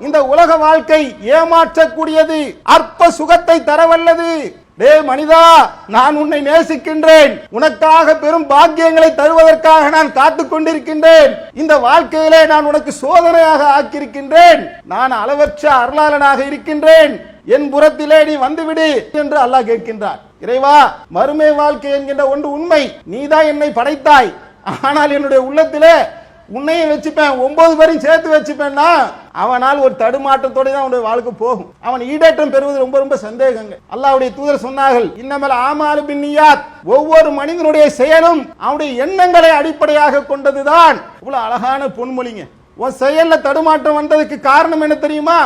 இந்த உலக வாழ்க்கை ஏமாற்றக்கூடியது, அற்ப சுகத்தை தரவல்லது. டே மனிதா, நான் உன்னை நேசிக்கின்றேன், உனக்காக பெரும் பாக்கியங்களை தருவதற்காக நான் காத்துக் கொண்டிருக்கின்றேன். இந்த வாழ்க்கையிலே நான் உனக்கு சோதனையாக ஆக்கியிருக்கின்றேன். நான் அளவற்ற அருளாளனாக இருக்கின்றேன், என் புறத்திலே நீ வந்துவிடு என்று அல்லாஹ் கேட்கின்றார். இறைவா, மறுமை வாழ்க்கை என்கின்ற ஒன்று உண்மை. நீதான் என்னை படைத்தாய், ஆனால் என்னுடைய உள்ளத்திலே உன்னையும் வச்சுப்பேன், 9 பேரையும் சேர்த்து வச்சுப்பேன்னா அவனால் ஒரு தடுமாற்றத்தோடு தான் அவனுடைய வாழ்க்கை போகும். அவன் ஈடேற்றம் பெறுவது ரொம்ப ரொம்ப சந்தேகங்க. அல்லாஹ்வுடைய தூதர் சொன்னார்கள், இன்னமல் ஆமாலு பின்னியாத், ஒவ்வொரு மனிதனுடைய செயலும் அவனுடைய எண்ணங்களை அடிப்படையாக கொண்டதுதான். இவ்வளவு அழகான பொன்மொழிங்க. உன் செயல்ல தடுமாற்றம் வந்ததுக்கு காரணம் என்ன தெரியுமா?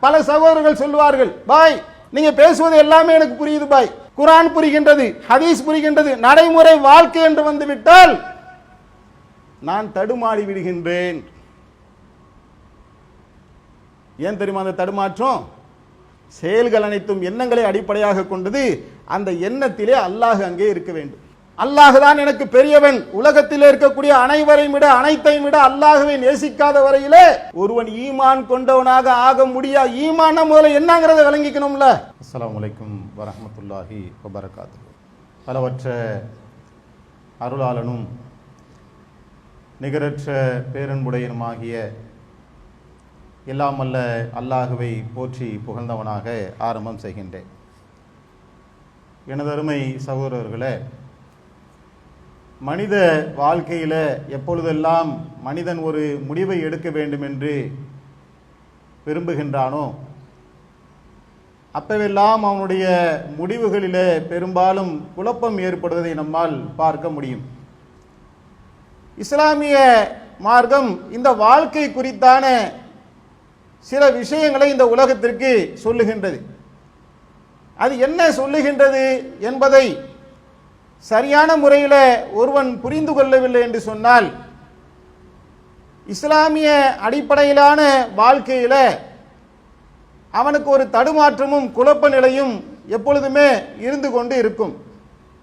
பல சகோதரர்கள் சொல்லுவார்கள், பாய் நீங்க பேசுவது எல்லாமே எனக்கு புரியுது பாய், குர்ஆன் புரிகின்றது, ஹதீஸ் புரிகின்றது, நடைமுறை வாழ்க்கை என்று வந்து விட்டால் நான் தடுமாறி விடுகின்றேன். ஏன் தெரியுமா அந்த தடுமாற்றம்? செயல்கள் அனைத்தும் எண்ணங்களை அடிப்படையாக கொண்டது. அந்த எண்ணத்திலே அல்லாஹ் அங்கே இருக்க வேண்டும். அல்லாஹ் தான் எனக்கு பெரியவன், உலகத்திலே இருக்கக்கூடிய அனைவரையும் விட அனைத்தையும் விட அல்லாஹ்வை நேசிக்காத வரையிலே ஒருவன் ஈமான் கொண்டவனாக ஆக முடியாது. ஈமான் முதல்ல என்னங்கிறத விளங்கிக்கணும்ல. அஸ்ஸலாமு அலைக்கும் வரஹ்மத்துல்லாஹி வபரகாத்துஹு. பலவற்ற அருளாளனும் நிகரற்ற பேரன்புடையனுமாகிய எல்லாம் வல்ல அல்லாஹுவை போற்றி புகழ்ந்தவனாக ஆரம்பம் செய்கின்றேன். எனது அருமை சகோதரர்களே, மனித வாழ்க்கையில் எப்பொழுதெல்லாம் மனிதன் ஒரு முடிவை எடுக்க வேண்டும் என்று விரும்புகின்றானோ அப்பவெல்லாம் அவனுடைய முடிவுகளிலே பெரும்பாலும் குழப்பம் ஏற்படுவதை நம்மால் பார்க்க முடியும். இஸ்லாமிய மார்க்கம் இந்த வாழ்க்கை குறித்தான சில விஷயங்களை இந்த உலகத்திற்கு சொல்லுகின்றது. அது என்ன சொல்லுகின்றது என்பதை சரியான முறையில் ஒருவன் புரிந்து கொள்ளவில்லை என்று சொன்னால் இஸ்லாமிய அடிப்படையிலான வாழ்க்கையில் அவனுக்கு ஒரு தடுமாற்றமும் குழப்ப நிலையும் எப்பொழுதுமே இருந்து கொண்டு இருக்கும்.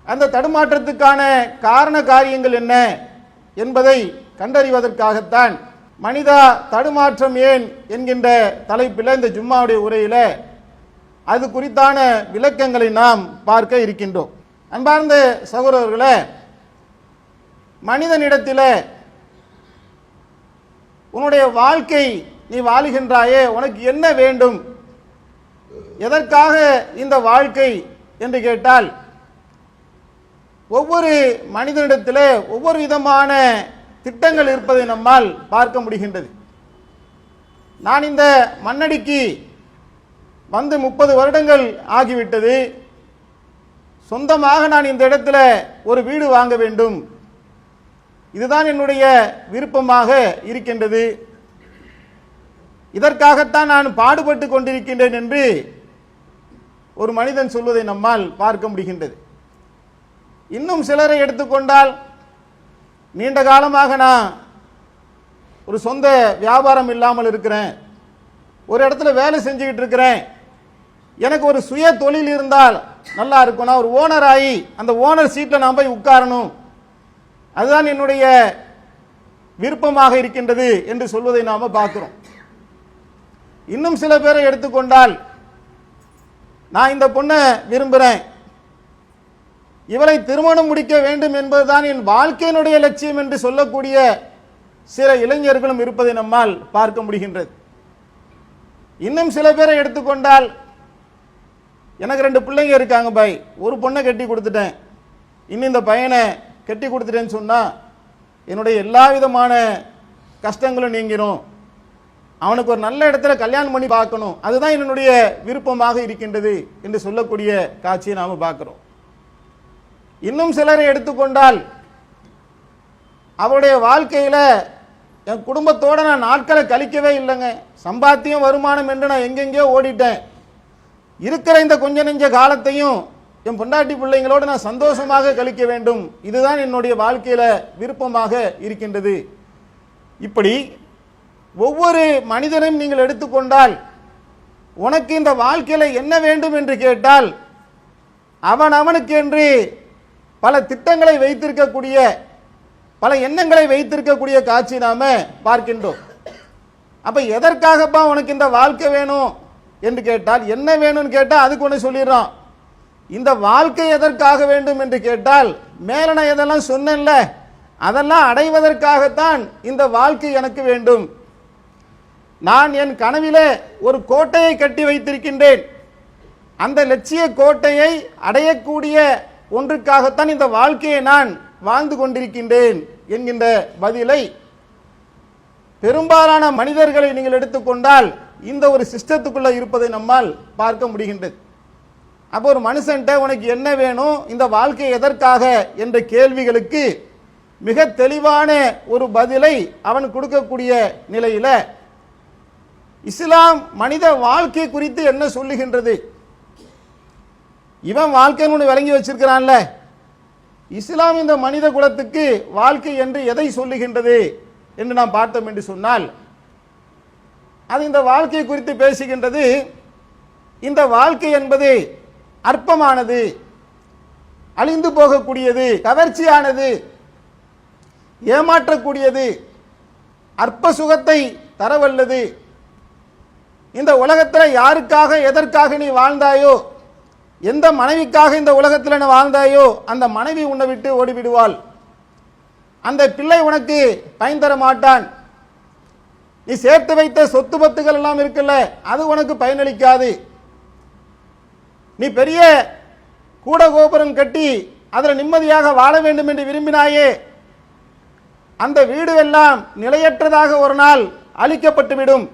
அந்த தடுமாற்றத்துக்கான காரண காரியங்கள் என்ன என்பதை கண்டறிவதற்காகத்தான் மனிதா தடுமாற்றம் ஏன் என்கின்ற தலைப்பில் இந்த ஜும்மாவுடைய உரையில் அது குறித்தான விளக்கங்களை நாம் பார்க்க இருக்கின்றோம். அன்பார்ந்த சகோதரர்களே, மனிதனிடத்தில் உன்னுடைய வாழ்க்கை நீ வாழுகின்றாயே, உனக்கு என்ன வேண்டும், எதற்காக இந்த வாழ்க்கை என்று கேட்டால் ஒவ்வொரு மனிதனிடத்தில் ஒவ்வொரு விதமான திட்டங்கள் இருப்பதை நம்மால் பார்க்க முடிகின்றது. நான் இந்த மண்ணடிக்கு வந்து 30 வருடங்கள் ஆகிவிட்டது. சொந்தமாக நான் இந்த இடத்துல ஒரு வீடு வாங்க வேண்டும், இதுதான் என்னுடைய விருப்பமாக இருக்கின்றது, இதற்காகத்தான் நான் பாடுபட்டு கொண்டிருக்கின்றேன் என்று ஒரு மனிதன் சொல்வதை நம்மால் பார்க்க முடிகின்றது. இன்னும் சிலரை எடுத்துக்கொண்டால், நீண்ட காலமாக நான் ஒரு சொந்த வியாபாரம் இல்லாமல் இருக்கிறேன், ஒரு இடத்துல வேலை செஞ்சுக்கிட்டு இருக்கிறேன், எனக்கு ஒரு சுய தொழில் இருந்தால் நல்லா இருக்கும், நான் ஒரு ஓனர் ஆகி அந்த ஓனர் சீட்டில் நான் போய் உட்காரணும், அதுதான் என்னுடைய விருப்பமாக இருக்கின்றது என்று சொல்வதை நாம் பார்க்கிறோம். இன்னும் சில பேரை எடுத்துக்கொண்டால், நான் இந்த பொண்ணை விரும்புகிறேன், இவளை திருமணம் முடிக்க வேண்டும் என்பதுதான் என் வாழ்க்கையினுடைய லட்சியம் என்று சொல்லக்கூடிய சில இளைஞர்களும் இருப்பதை நம்மால் பார்க்க முடிகின்றது. இன்னும் சில பேரை எடுத்துக்கொண்டால், எனக்கு 2 பிள்ளைங்க இருக்காங்க பாய், ஒரு பொண்ணை கட்டி கொடுத்துட்டேன், இன்னும் இந்த பையனை கட்டி கொடுத்துட்டேன்னு சொன்னால் என்னுடைய எல்லா விதமான கஷ்டங்களும் நீங்கிரும், அவனுக்கு ஒரு நல்ல இடத்துல கல்யாணம் பண்ணி பார்க்கணும், அதுதான் என்னுடைய விருப்பமாக இருக்கின்றது என்று சொல்லக்கூடிய காட்சியை நாம் பார்க்கிறோம். இன்னும் சிலரை எடுத்துக்கொண்டால், அவருடைய வாழ்க்கையில் என் குடும்பத்தோடு நான் நாட்களை கழிக்கவே இல்லைங்க, சம்பாத்தியம் வருமானம் என்று நான் எங்கெங்கேயோ ஓடிட்டேன், இருக்கிற இந்த கொஞ்ச நெஞ்ச காலத்தையும் என் பொண்டாட்டி பிள்ளைங்களோடு நான் சந்தோஷமாக கழிக்க வேண்டும், இதுதான் என்னுடைய வாழ்க்கையில் விருப்பமாக இருக்கின்றது. இப்படி ஒவ்வொரு மனிதனையும் நீங்கள் எடுத்துக்கொண்டால், உனக்கு இந்த வாழ்க்கையில் என்ன வேண்டும் என்று கேட்டால் அவனுக்கு என்று பல திட்டங்களை வைத்திருக்கக்கூடிய, பல எண்ணங்களை வைத்திருக்கக்கூடிய காட்சி நாம பார்க்கின்றோம். அப்ப எதற்காகப்பா உனக்கு இந்த வாழ்க்கை வேணும் என்று கேட்டால், என்ன வேணும்னு கேட்டால் அதுக்கு ஒன்று சொல்லிடுறான். இந்த வாழ்க்கை எதற்காக வேண்டும் என்று கேட்டால், மேல நான் எதெல்லாம் சொன்னேன்ல, அதெல்லாம் அடைவதற்காகத்தான் இந்த வாழ்க்கை எனக்கு வேண்டும். நான் என் கனவிலே ஒரு கோட்டையை கட்டி வைத்திருக்கின்றேன். அந்த லட்சிய கோட்டையை அடையக்கூடிய ஒன்றுக்காகத்தான் இந்த வாழ்க்கையை நான் வாழ்ந்து கொண்டிருக்கின்றேன் என்கின்ற பதிலை பெரும்பாலான மனிதர்களை நீங்கள் எடுத்துக்கொண்டால் இந்த ஒரு சிஸ்டத்துக்குள்ள இருப்பதை நம்மால் பார்க்க முடிகின்றது. அப்போ ஒரு மனுஷன்ட்ட உனக்கு என்ன வேணும், இந்த வாழ்க்கை எதற்காக என்ற கேள்விகளுக்கு மிக தெளிவான ஒரு பதிலை அவன் கொடுக்கக்கூடிய நிலையில இஸ்லாம் மனித வாழ்க்கை குறித்து என்ன சொல்லுகின்றது, இவன் வாழ்க்கைன்னு விளங்கி வச்சிருக்கிறான்ல, இஸ்லாம் இந்த மனித குலத்துக்கு வாழ்க்கை என்று எதை சொல்லுகின்றது என்று நாம் பார்த்தோம் என்று சொன்னால், அது இந்த வாழ்க்கை குறித்து பேசுகின்றது. இந்த வாழ்க்கை என்பது அற்பமானது, அழிந்து போகக்கூடியது, கவர்ச்சியானது, ஏமாற்றக்கூடியது, அற்ப சுகத்தை தரவல்லது. இந்த உலகத்தில் யாருக்காக எதற்காக நீ வாழ்ந்தாயோ, எந்த மனைவிக்காக இந்த உலகத்தில் நீ வாழ்ந்தாயோ அந்த மனைவி உன்னை விட்டு ஓடிவிடுவாள். அந்த பிள்ளை உனக்கு பயன் தர மாட்டான். நீ சேர்த்து வைத்த சொத்து பத்துகள் எல்லாம் இருக்குல்ல, அது உனக்கு பயனளிக்காது. நீ பெரிய கூட கோபுரம் கட்டி அதில் நிம்மதியாக வாழ வேண்டும் என்று விரும்பினாயே, அந்த வீடு எல்லாம் நிலையற்றதாக ஒரு நாள் அழிக்கப்பட்டுவிடும்.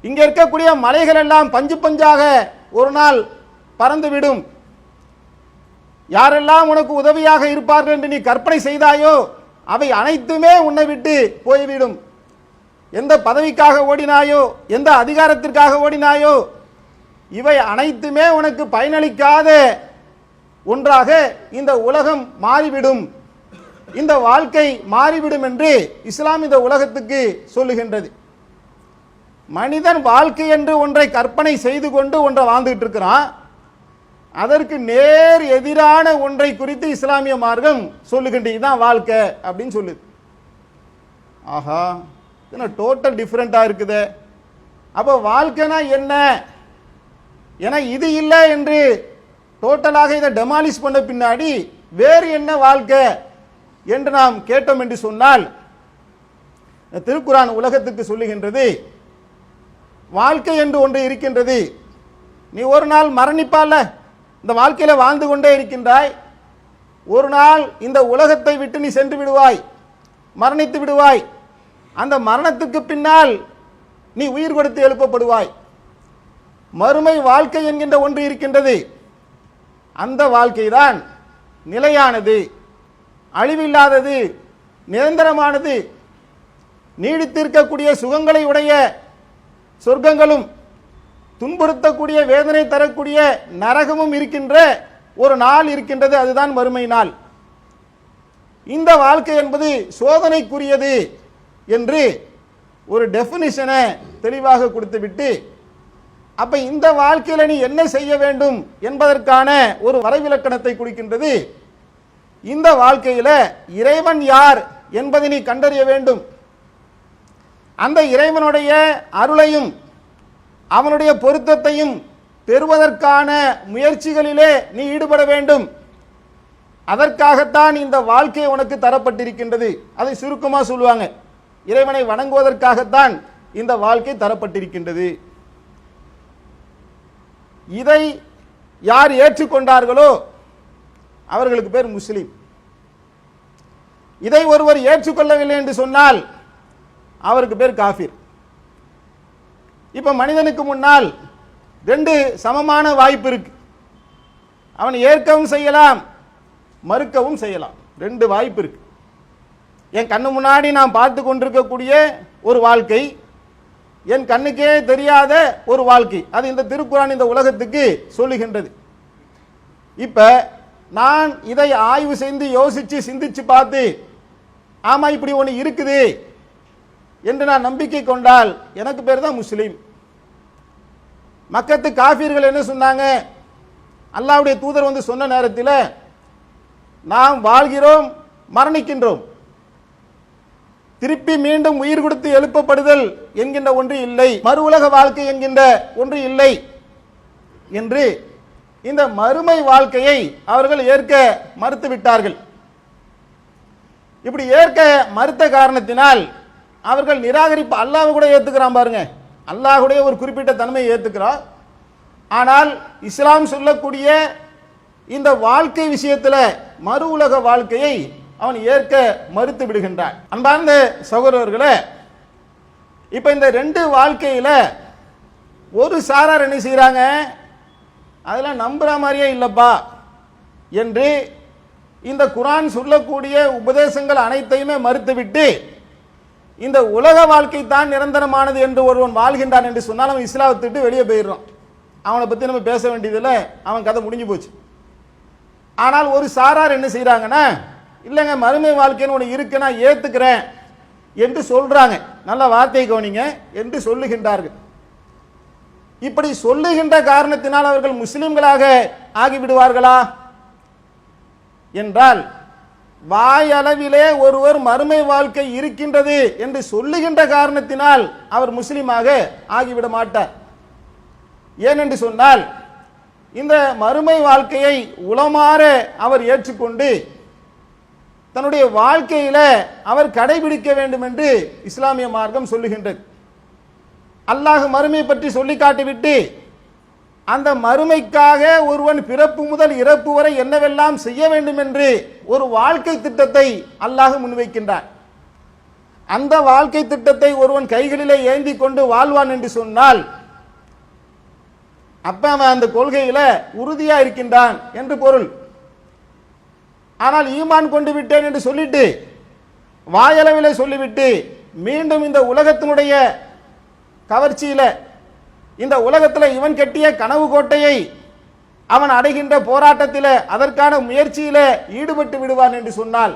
இங்கே இருக்கக்கூடிய மலைகள் எல்லாம் பஞ்சு பஞ்சாக ஒரு நாள் பறந்துவிடும். யாரெல்லாம் உனக்கு உதவியாக இருப்பார்கள் என்று நீ கற்பனை செய்தாயோ அவை அனைத்துமே உன்னை விட்டு போய்விடும். எந்த பதவிக்காக ஓடினாயோ, எந்த அதிகாரத்திற்காக ஓடினாயோ, இவை அனைத்துமே உனக்கு பயனளிக்காத ஒன்றாக இந்த உலகம் மாறிவிடும், இந்த வாழ்க்கை மாறிவிடும் என்று இஸ்லாம் இந்த உலகத்துக்கு சொல்லுகின்றது. மனிதன் வாழ்க்கை என்று ஒன்றை கற்பனை செய்து கொண்டு ஒன்றை வாழ்ந்துகிட்டு இருக்கிறான். அதற்கு நேர் எதிரான ஒன்றை குறித்து இஸ்லாமிய மார்க்கம் சொல்லுகின்ற, இதுதான் வாழ்க்கை அப்படின்னு சொல்லுது. ஆஹா, இது டோட்டல் டிஃப்ரெண்டா இருக்குது. அப்போ வாழ்க்கைனா என்ன, ஏன்னா இது இல்லை என்று டோட்டலாக இதை டெமாலிஷ் பண்ண பின்னாடி வேறு என்ன வாழ்க்கை என்று நாம் கேட்டோம் என்று சொன்னால், திருக்குரான் உலகத்துக்கு சொல்லுகின்றது, வாழ்க்கை என்று ஒன்று இருக்கின்றது. நீ ஒரு நாள் மரணிப்பால, இந்த வாழ்க்கையில வாழ்ந்து கொண்டே இருக்கின்றாய். ஒரு நாள் இந்த உலகத்தை விட்டு நீ சென்று விடுவாய், மரணித்து விடுவாய். அந்த மரணத்துக்கு பின்னால் நீ உயிர் கொடுத்து எழுப்பப்படுவாய். மறுமை வாழ்க்கை என்கின்ற ஒன்று இருக்கின்றது. அந்த வாழ்க்கை தான் நிலையானது, அழிவில்லாதது, நிரந்தரமானது. நீடித்திருக்கக்கூடிய சுகங்களை உடைய சொர்க்கங்களும் துன்புறுத்தக்கூடிய வேதனை தரக்கூடிய நரகமும் இருக்கின்ற ஒரு நாள் இருக்கின்றது, அதுதான் மறுமை நாள். இந்த வாழ்க்கை என்பது சோதனைக்குரியது என்று ஒரு டெஃபினிஷனை தெளிவாக கொடுத்துவிட்டு, அப்ப இந்த வாழ்க்கையில நீ என்ன செய்ய வேண்டும் என்பதற்கான ஒரு வரைவிலக்கணத்தை கொடுக்கின்றது. இந்த வாழ்க்கையில இறைவன் யார் என்பதை நீ கண்டறிய வேண்டும். அந்த இறைவனுடைய அருளையும் அவனுடைய பொருத்தத்தையும் பெறுவதற்கான முயற்சிகளிலே நீ ஈடுபட வேண்டும். அதற்காகத்தான் இந்த வாழ்க்கை உனக்கு தரப்பட்டிருக்கின்றது. அதை சுருக்கமா சொல்லுவாங்க, இறைவனை வணங்குவதற்காகத்தான் இந்த வாழ்க்கை தரப்பட்டிருக்கின்றது. இதை யார் ஏற்றுக்கொண்டார்களோ அவர்களுக்கு பேர் முஸ்லிம். இதை ஒருவர் ஏற்றுக்கொள்ளவில்லை என்று சொன்னால் அவருக்கு பேர் காஃபிர். இப்ப மனிதனுக்கு முன்னால் ரெண்டு சமமான வாய்ப்பு இருக்கு. அவன் ஏற்கவும் செய்யலாம், மறுக்கவும் செய்யலாம். ரெண்டு வாய்ப்பு இருக்கு. என் கண்ணு முன்னாடி நான் பார்த்து கொண்டிருக்கக்கூடிய ஒரு வாழ்க்கை, என் கண்ணுக்கே தெரியாத ஒரு வாழ்க்கை, அது இந்த திருக்குரான் இந்த உலகத்துக்கு சொல்லுகின்றது. இப்ப நான் இதை ஆய்வு செய்து யோசிச்சு சிந்திச்சு பார்த்து, ஆமா இப்படி ஒன்று இருக்குது என்று நான் நம்பிக்கை கொண்டால் எனக்கு பேர் தான் முஸ்லீம். மக்கத்து காஃபிர்கள் என்ன சொன்னாங்க, அல்லாஹ்வுடைய தூதர் வந்து சொன்ன நேரத்தில் நாம் வாழ்கிறோம், மரணிக்கின்றோம். திருப்பி மீண்டும் உயிர் கொடுத்து எழுப்பப்படுதல் என்கின்ற ஒன்று இல்லை, மறு உலக வாழ்க்கை என்கின்ற ஒன்று இல்லை என்று இந்த மறுமை வாழ்க்கையை அவர்கள் ஏற்க மறுத்து விட்டார்கள். இப்படி ஏற்க மறுத்த காரணத்தினால் அவர்கள் நிராகரிப்பு அல்லாஹ் கூட ஏத்துக்கிறான் பாருங்க, அல்லாஹ்வுடைய ஒரு குறிப்பிட்ட தன்மையை ஏத்துக்கிறான். ஆனால் இஸ்லாம் சொல்லக்கூடிய இந்த வாழ்க்கை விஷயத்தில் மறு உலக வாழ்க்கையை அவன் ஏற்க மறுத்து விடுகின்றான். அன்பார்ந்த சகோதரர்களே, இப்ப இந்த ரெண்டு வாழ்க்கையில ஒரு சாரார் என்ன செய்யறாங்க, அதெல்லாம் நம்புற மாதிரியே இல்லப்பா என்று இந்த குர்ஆன் சொல்லக்கூடிய உபதேசங்கள் அனைத்தையுமே மறுத்துவிட்டு இந்த உலக வாழ்க்கை தான் நிரந்தரமானது என்று ஒருவன் வாழ்கின்றான் என்று சொன்னால் அவன் இஸ்லாத்தை விட்டு வெளியே போயிடுறான். அவனை பத்தி நம்ம பேச வேண்டியதில்லை, அவன் கதை முடிஞ்சு போச்சு. ஆனால் ஒரு சாரார் என்ன செய்யறாங்கன்னா, இல்லைங்க மறுமை வாழ்க்கைன்னு ஒன்று இருக்கு நான் ஏத்துக்கிறேன் என்று சொல்றாங்க. நல்ல வார்த்தை கவனிங்க என்று சொல்லுகின்றார்கள். இப்படி சொல்லுகின்ற காரணத்தினால் அவர்கள் முஸ்லிம்களாக ஆகிவிடுவார்களா என்றால், வாயளவிலே ஒருவர் மறுமை வாழ்க்கை இருக்கின்றது என்று சொல்லுகின்ற காரணத்தினால் அவர் முஸ்லிமாக ஆகிவிட மாட்டார். ஏனென்று சொன்னால், இந்த மறுமை வாழ்க்கையை உளமாற அவர் ஏற்றுக்கொண்டு தன்னுடைய வாழ்க்கையில அவர் கடைபிடிக்க வேண்டும் என்று இஸ்லாமிய மார்க்கம் சொல்லுகின்றது. அல்லாஹ் மறுமை பற்றி சொல்லி காட்டிவிட்டு அந்த மறுமைக்காக ஒருவன் பிறப்பு முதல் இறப்பு வரை என்னவெல்லாம் செய்ய வேண்டும் என்று ஒரு வாழ்க்கை திட்டத்தை அல்லாஹ் முன்வைக்கின்றான். அந்த வாழ்க்கை திட்டத்தை ஒருவன் கைகளிலே ஏந்தி கொண்டு வாழ்வான் என்று சொன்னால் அப்ப அவன் அந்த கொள்கையில உறுதியா இருக்கின்றான் என்று பொருள். ஆனால் ஈமான் கொண்டு விட்டேன் என்று சொல்லிட்டு வாயளவிலே சொல்லிவிட்டு மீண்டும் இந்த உலகத்தினுடைய கவர்ச்சியில இந்த உலகத்தில் இவன் கட்டிய கனவு கோட்டையை அவன் அடைகின்ற போராட்டத்தில் அதற்கான முயற்சியில ஈடுபட்டு விடுவான் என்று சொன்னால்,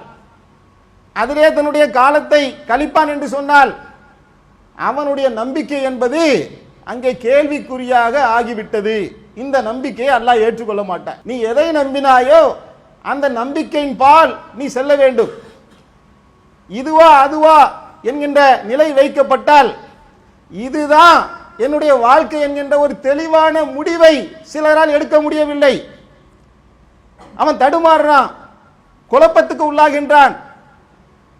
அதிலே தன்னுடைய காலத்தை கழிப்பான் என்று சொன்னால் அவனுடைய நம்பிக்கை என்பது அங்கே கேள்விக்குறியாக ஆகிவிட்டது. இந்த நம்பிக்கையை அல்லாஹ் ஏற்றுக்கொள்ள மாட்டான். நீ எதை நம்பினாயோ அந்த நம்பிக்கையின் பால் நீ செல்ல வேண்டும். இதுவா அதுவா என்கின்ற நிலை வைக்கப்பட்டால் இதுதான் என்னுடைய வாழ்க்கை என்கின்ற ஒரு தெளிவான முடிவை சிலரால் எடுக்க முடியவில்லை. அவன் தடுமாறுறான், குழப்பத்துக்கு உள்ளாகின்றான்.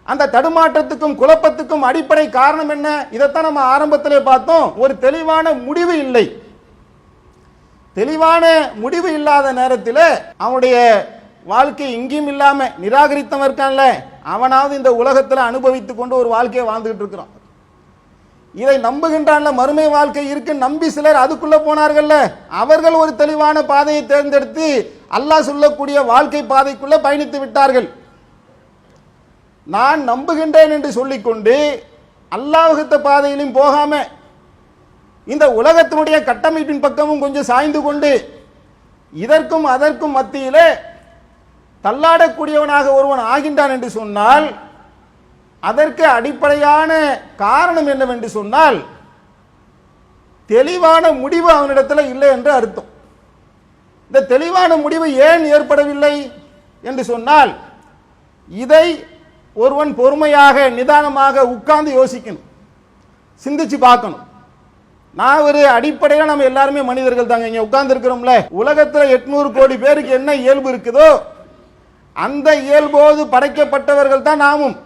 அந்த தடுமாற்றத்துக்கும் குழப்பத்துக்கும் அடிப்படை காரணம் என்ன? இதைத்தான் நம்ம ஆரம்பத்திலே பார்த்தோம். ஒரு தெளிவான முடிவு இல்லை. தெளிவான முடிவு இல்லாத நேரத்தில் அவனுடைய வாழ்க்கை எங்கேயும் இல்லாம நிராகரித்தவன் இருக்கான்ல, அவனாவது இந்த உலகத்தில் அனுபவித்துக் கொண்டு ஒரு வாழ்க்கையை வாழ்ந்துகிட்டு இருக்கிறான். இதை நம்புகின்றான்ல, மறுமை வாழ்க்கை இருக்கு நம்பி சிலர் அதுக்குள்ள போனார்கள்ல, அவர்கள் ஒரு தெளிவான பாதையை தேர்ந்தெடுத்து அல்லாஹ் சொல்லக்கூடிய வாழ்க்கை பாதைக்குள்ள பயணித்து விட்டார்கள். நான் நம்புகின்றேன் என்று சொல்லிக்கொண்டு அல்லாஹ் வகுத்த பாதையிலும் போகாம இந்த உலகத்தினுடைய கட்டமைப்பின் பக்கமும் கொஞ்சம் சாய்ந்து கொண்டு இதற்கும் அதற்கும் மத்தியிலே தள்ளாடக்கூடியவனாக ஒருவன் ஆகின்றான் என்று சொன்னால் அதற்கு அடிப்படையான காரணம் என்னவென்று சொன்னால் தெளிவான முடிவு அவனிடத்தில் இல்லை என்று அர்த்தம். இந்த தெளிவான முடிவு ஏன் ஏற்படவில்லை என்று சொன்னால் இதை ஒருவன் பொறுமையாக நிதானமாக உட்கார்ந்து யோசிக்கணும், சிந்திச்சு பார்க்கணும். நான் ஒரு அடிப்படையில் நம்ம எல்லாருமே மனிதர்கள் தாங்க. இங்க உட்கார்ந்து இருக்கிறோம்ல, உலகத்தில் 800 கோடி பேருக்கு என்ன இயல்பு இருக்குதோ அந்த இயல்போது படைக்கப்பட்டவர்கள் தான் நாமும்.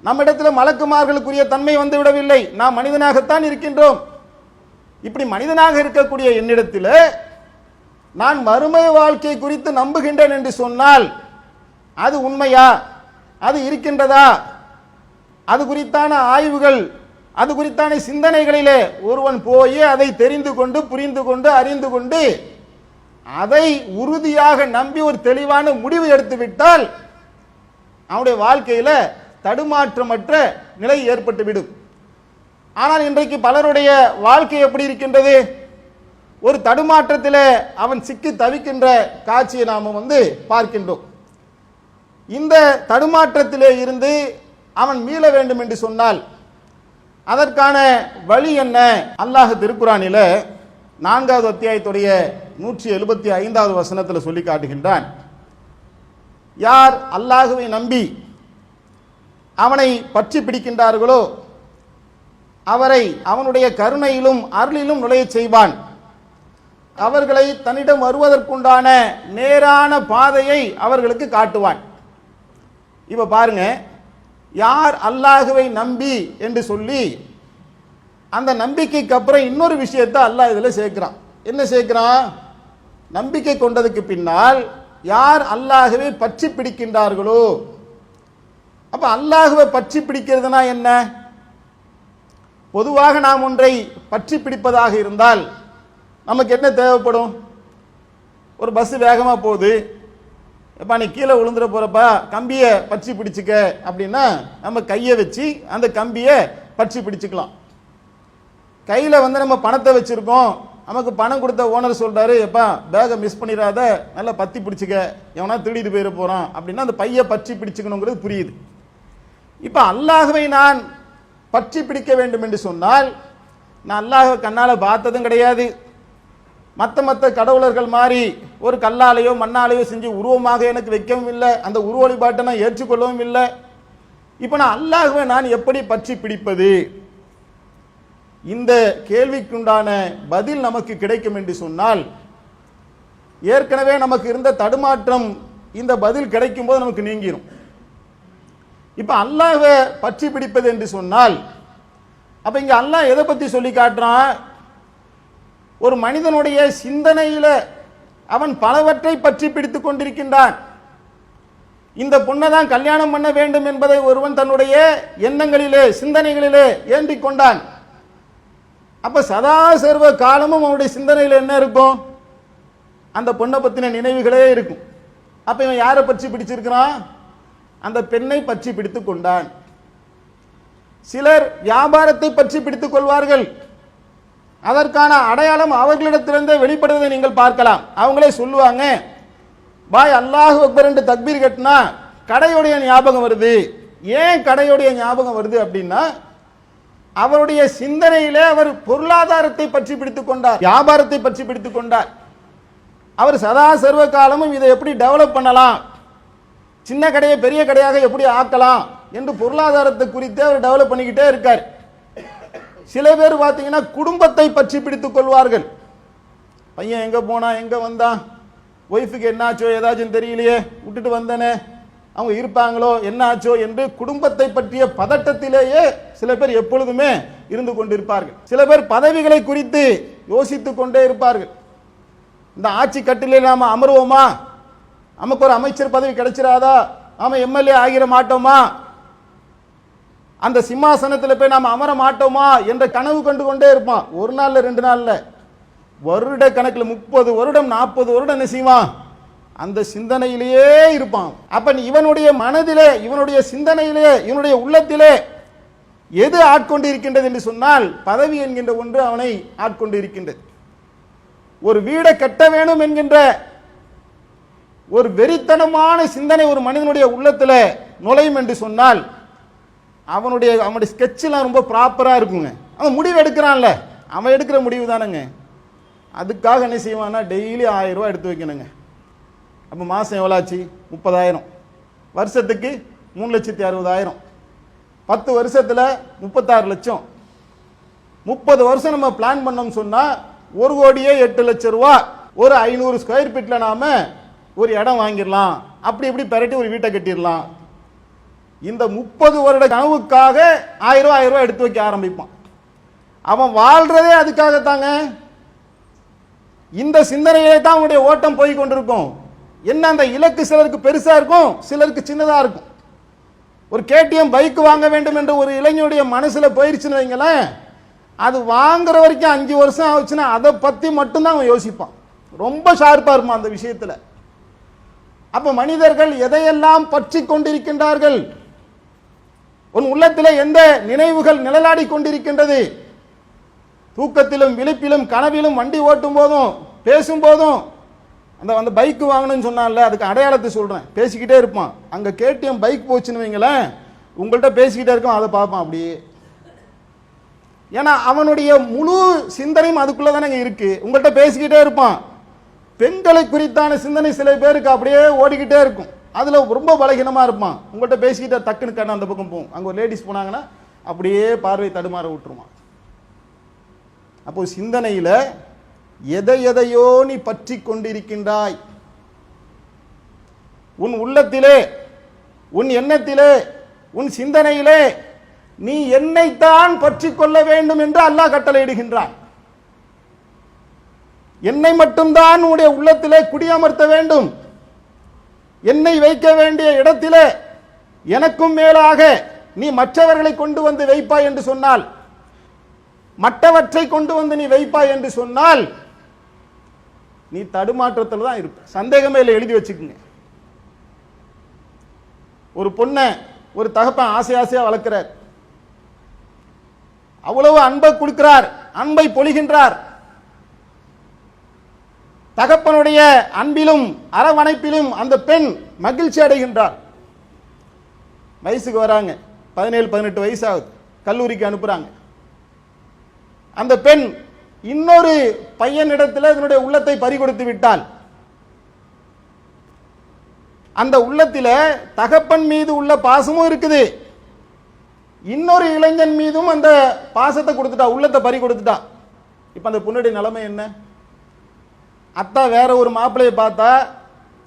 நம்மிடத்தில் மலக்குமார்களுக்குரிய தன்மை வந்து விடவில்லை, நாம் மனிதனாகத்தான் இருக்கின்றோம். இப்படி மனிதனாக இருக்கக்கூடிய என்னிடத்தில் நான் மறுமை வாழ்க்கை குறித்து நம்புகின்றேன் என்று சொன்னால் அது உண்மையா, அது இருக்கின்றதா, அது குறித்தான ஆய்வுகள், அது குறித்தான சிந்தனைகளிலே ஒருவன் போய் அதை தெரிந்து கொண்டு புரிந்து கொண்டு அறிந்து கொண்டு அதை உறுதியாக நம்பி ஒரு தெளிவான முடிவு எடுத்து விட்டால் அவனுடைய வாழ்க்கையில தடுமாற்றமற்ற நிலை ஏற்பட்டுவிடும். ஆனால் இன்றைக்கு பலருடைய வாழ்க்கை எப்படி இருக்கின்றது? ஒரு தடுமாற்றத்தில் அவன் சிக்கி தவிக்கின்ற காட்சியை நாம பார்க்கின்றோம். இந்த தடுமாற்றத்திலே இருந்து அவன் மீள வேண்டும் என்று சொன்னால் அதற்கான வழி என்ன? அல்லாஹ் திருக்குரானில 4வது அத்தியாயத்துடைய 175வது வசனத்தில் சொல்லி காட்டுகின்றான். யார் அல்லாஹுவை நம்பி அவனை பற்றி பிடிக்கின்றார்களோ அவரை அவனுடைய கருணையிலும் அருளிலும் நுழையச் செய்வான். அவர்களை தன்னிடம் வருவதற்குண்டான நேரான பாதையை அவர்களுக்கு காட்டுவான். இப்ப பாருங்க, யார் அல்லாஹுவை நம்பி என்று சொல்லி அந்த நம்பிக்கைக்கு அப்புறம் இன்னொரு விஷயத்தை அல்லாஹ் இதில் சேர்க்கிறான். என்ன சேர்க்கிறான்? நம்பிக்கை கொண்டதுக்கு பின்னால் யார் அல்லாஹுவை பற்றி பிடிக்கின்றார்களோ. அப்ப அல்லாஹுவை பற்றி பிடிக்கிறதுனா என்ன? பொதுவாக நாம் ஒன்றை பற்றி பிடிப்பதாக இருந்தால் நமக்கு என்ன தேவைப்படும்? ஒரு பஸ் வேகமாக போகுது, எப்பா நீ கீழே விழுந்துட போறப்பா கம்பியை பற்றி பிடிச்சிக்க அப்படின்னா நம்ம கையை வச்சு அந்த கம்பியை பற்றி பிடிச்சிக்கலாம். கையில் நம்ம பணத்தை வச்சிருக்கோம், நமக்கு பணம் கொடுத்த ஓனர் சொல்றாரு, எப்பா பேகை மிஸ் பண்ணிடாத, நல்லா பத்தி பிடிச்சிக்க, எவனா திருடிட்டு போயிட போறான் அப்படின்னா அந்த பையை பற்றி பிடிச்சிக்கணுங்கிறது புரியுது. இப்ப அல்லாஹுவை நான் பற்றி பிடிக்க வேண்டும் என்று சொன்னால் நான் அல்லாஹ்வை கண்ணால பார்த்ததும் கிடையாது, மற்ற கடவுளர்கள் மாதிரி ஒரு கல்லாலேயோ மண்ணாலேயோ செஞ்சு உருவமாக எனக்கு வைக்கவும் இல்லை, அந்த உருவ வழிபாட்டை நான் ஏற்றுக்கொள்ளவும் இல்லை. இப்போ நான் அல்லாஹ்வை நான் எப்படி பற்றி பிடிப்பது? இந்த கேள்விக்குண்டான பதில் நமக்கு கிடைக்கும் என்று சொன்னால் ஏற்கனவே நமக்கு இருந்த தடுமாற்றம் இந்த பதில் கிடைக்கும் போது நமக்கு நீங்கிரும். இப்ப அல்லாஹ்வை பற்றி பிடிப்பது என்று சொன்னால் அப்ப இங்க அல்லாஹ் எதை பத்தி சொல்லி காட்டுறான்? ஒரு மனிதனுடைய சிந்தனையில அவன் பலவற்றை பற்றி பிடித்துக் கொண்டிருக்கின்றான். இந்த பொண்ணை தான் கல்யாணம் பண்ண வேண்டும் என்பதை ஒருவன் தன்னுடைய எண்ணங்களிலே சிந்தனைகளிலே ஏந்திக் கொண்டான். அப்ப சதா சர்வ காலமும் அவனுடைய சிந்தனையில் என்ன இருக்கும்? அந்த பொண்ணை பத்தின நினைவுகளே இருக்கும். அப்ப இவன் யாரை பற்றி பிடிச்சிருக்கிறான்? அந்த பெண்ணை பற்றி பிடித்துக் கொண்டான். சிலர் வியாபாரத்தை பற்றி பிடித்துக் கொள்வார்கள். அதற்கான அடையாளம் அவர்களிடத்திலிருந்தே வெளிப்படுவதை நீங்கள் பார்க்கலாம். அவங்களே சொல்லுவாங்க, பாய் அல்லாஹு அக்பர் என்று தக்பீர் கட்டினா கடையுடைய ஞாபகம் வருது. ஏன் கடையுடைய ஞாபகம் வருது அப்படின்னா அவருடைய சிந்தனையிலே அவர் பொருளாதாரத்தை பற்றி பிடித்துக் கொண்டார், வியாபாரத்தை பற்றி பிடித்துக் கொண்டார். அவர் சதா சர்வ காலமும் இதை எப்படி டெவலப் பண்ணலாம், சின்ன கடையை பெரிய கடையாக எப்படி ஆக்கலாம் என்று பொருளாதாரத்தை குறித்து அவர் டெவலப் பண்ணிக்கிட்டே இருக்கார். சில பேர் பார்த்தீங்கன்னா குடும்பத்தை பற்றி பிடித்துக் கொள்வார்கள். பையன் எங்க போனா எங்க வந்தான், ஒய்ஃபுக்கு என்ன ஆச்சோ ஏதாச்சும் தெரியலையே, விட்டுட்டு வந்தனே, அவங்க இருப்பாங்களோ என்ன ஆச்சோ என்று குடும்பத்தை பற்றிய பதட்டத்திலேயே சில பேர் எப்பொழுதுமே இருந்து கொண்டிருப்பார்கள். சில பேர் பதவிகளை குறித்து யோசித்துக் கொண்டே இருப்பார்கள். இந்த ஆட்சி கட்டிலே நாம அமருவோமா, நமக்கு ஒரு அமைச்சர் பதவி கிடைச்சிடாதா, நாம எம்எல்ஏ ஆகிற மாட்டோமா, அந்த சிம்மாசனத்தில் போய் நாம அமர மாட்டோமா என்ற கனவு கண்டு கொண்டே இருப்பான். ஒரு நாள்ல 2 நாள்ல வருட கணக்கில் 30 வருடம் 40 வருடம் என்ன செய்வான்? அந்த சிந்தனையிலேயே இருப்பான். அப்ப இவனுடைய மனதிலே, இவனுடைய சிந்தனையிலே, இவனுடைய உள்ளத்திலே எது ஆட்கொண்டு இருக்கின்றது என்று சொன்னால் பதவி என்கின்ற ஒன்று அவனை ஆட்கொண்டு இருக்கின்றது. ஒரு வீடை கட்ட வேண்டும் என்கின்ற ஒரு வெறித்தனமான சிந்தனை ஒரு மனிதனுடைய உள்ளத்தில் நுழையும் என்று சொன்னால் அவனுடைய ஸ்கெட்செல்லாம் ரொம்ப ப்ராப்பரா இருக்குங்க. அவன் முடிவு எடுக்கிறான்ல, அவன் எடுக்கிற முடிவு தானேங்க. அதுக்காக என்ன செய்வான்னா டெய்லி 1000 ரூபாய் எடுத்து வைக்கணுங்க. அப்போ மாதம் எவ்வளோ ஆச்சு? 30,000. வருஷத்துக்கு 3,60,000. 10 வருஷத்தில் 36 லட்சம். 30 வருஷம் நம்ம பிளான் பண்ணோம் சொன்னா 1,08,00,000 ரூபா. ஒரு 500 ஸ்கொயர் ஃபீட்ல நாம ஒரு இடம் வாங்கிடலாம், அப்படி இப்படி பெரட்டி ஒரு வீட்டை கட்டிடலாம். இந்த 30 வருட கனவுக்காக 1000 ரூபாய் எடுத்து வைக்க ஆரம்பிப்பான். அவன் வாழ்றதே அதுக்காகத்தாங்க. இந்த சிந்தனையிலே தான் அவனுடைய ஓட்டம் போய் கொண்டிருக்கும். என்ன, அந்த இலக்கு சிலருக்கு பெருசா இருக்கும், சிலருக்கு சின்னதா இருக்கும். ஒரு கேடிஎம் பைக் வாங்க வேண்டும் என்ற ஒரு இளைஞனுடைய மனசுல போயிருச்சுன்னு வைங்களேன், அது வாங்குற வரைக்கும் 5 வருஷம் ஆச்சுன்னா அதை பத்தி மட்டும்தான் அவன் யோசிப்பான். ரொம்ப ஷார்ப்பா இருப்பான் அந்த விஷயத்துல. அப்ப மனிதர்கள் எதையெல்லாம் பற்றி கொண்டிருக்கின்றார்கள், உன் உள்ளத்தில் எந்த நினைவுகள் நிழலாடி கொண்டிருக்கின்றது, தூக்கத்திலும் விழிப்பிலும் கனவிலும் வண்டி ஓட்டும் போதும் பேசும் போதும். அந்த பைக் வாங்கணும்னு சொன்னான்ல, அதுக்கு அடையாளத்தை சொல்றேன். பேசிக்கிட்டே இருப்பான். அங்க கேடிஎம் பைக் போச்சுன்னு வைங்களேன், உங்கள்கிட்ட பேசிக்கிட்டே இருக்கும், அதை பார்ப்பான் அப்படியே. ஏன்னா அவனுடைய முழு சிந்தனையும் அதுக்குள்ள தானே இருக்கு. உங்கள்கிட்ட பேசிக்கிட்டே இருப்பான். பெண்களை குறித்தான சிந்தனை சில பேருக்கு அப்படியே ஓடிக்கிட்டே இருக்கும். அதுல ரொம்ப பலகீனமா இருப்பான். உங்கள்கிட்ட பேசிக்கிட்ட டக்குன்னு கண்ணு அந்த பக்கம் போகும். அங்க ஒரு லேடிஸ் போனாங்கன்னா அப்படியே பார்வை தடுமாற விட்டுருமா. அப்போ சிந்தனையில எதையோ நீ பற்றி கொண்டிருக்கின்றாய். உன் உள்ளத்திலே, உன் எண்ணத்திலே, உன் சிந்தனையிலே நீ என்னைத்தான் பற்றி கொள்ள வேண்டும் என்று அல்லாஹ் கட்டளையிடுகின்றான். என்னை மட்டும்தான் உன்னுடைய உள்ளத்திலே குடியமர்த்த வேண்டும். என்னை வைக்க வேண்டிய இடத்திலே எனக்கும் மேலாக நீ மற்றவர்களை கொண்டு வந்து வைப்பாய் என்று சொன்னால், மற்றவற்றை கொண்டு வந்து நீ வைப்பாய் என்று சொன்னால் நீ தடுமாற்றத்தில் தான் இருப்ப. சந்தேகமே இல்லை, எழுதி வச்சுக்குங்க. ஒரு பொண்ணை ஒரு தகப்பன் ஆசையா வளர்க்கிறார். அவ்வளவு அன்பை கொடுக்கிறார், அன்பை பொழிகின்றார். தகப்பனுடைய அன்பிலும் அரவணைப்பிலும் அந்த பெண் மகிழ்ச்சி அடைகின்றார். வயசுக்கு வராங்க, 17-18 வயசு ஆகுது, கல்லூரிக்கு அனுப்புறாங்க. அந்த பெண் இன்னொரு பையனிடத்தில் அதனுடைய உள்ளத்தை பறிகொடுத்து விட்டால், அந்த உள்ளத்தில தகப்பன் மீது உள்ள பாசமும் இருக்குது, இன்னொரு இளைஞன் மீதும் அந்த பாசத்தை கொடுத்துட்டா, உள்ளத்தை பறி கொடுத்துட்டா. இப்ப அந்த பொண்ணுடைய நிலைமை என்ன? அத்தா வேற ஒரு மாப்பிள்ளையை பார்த்தா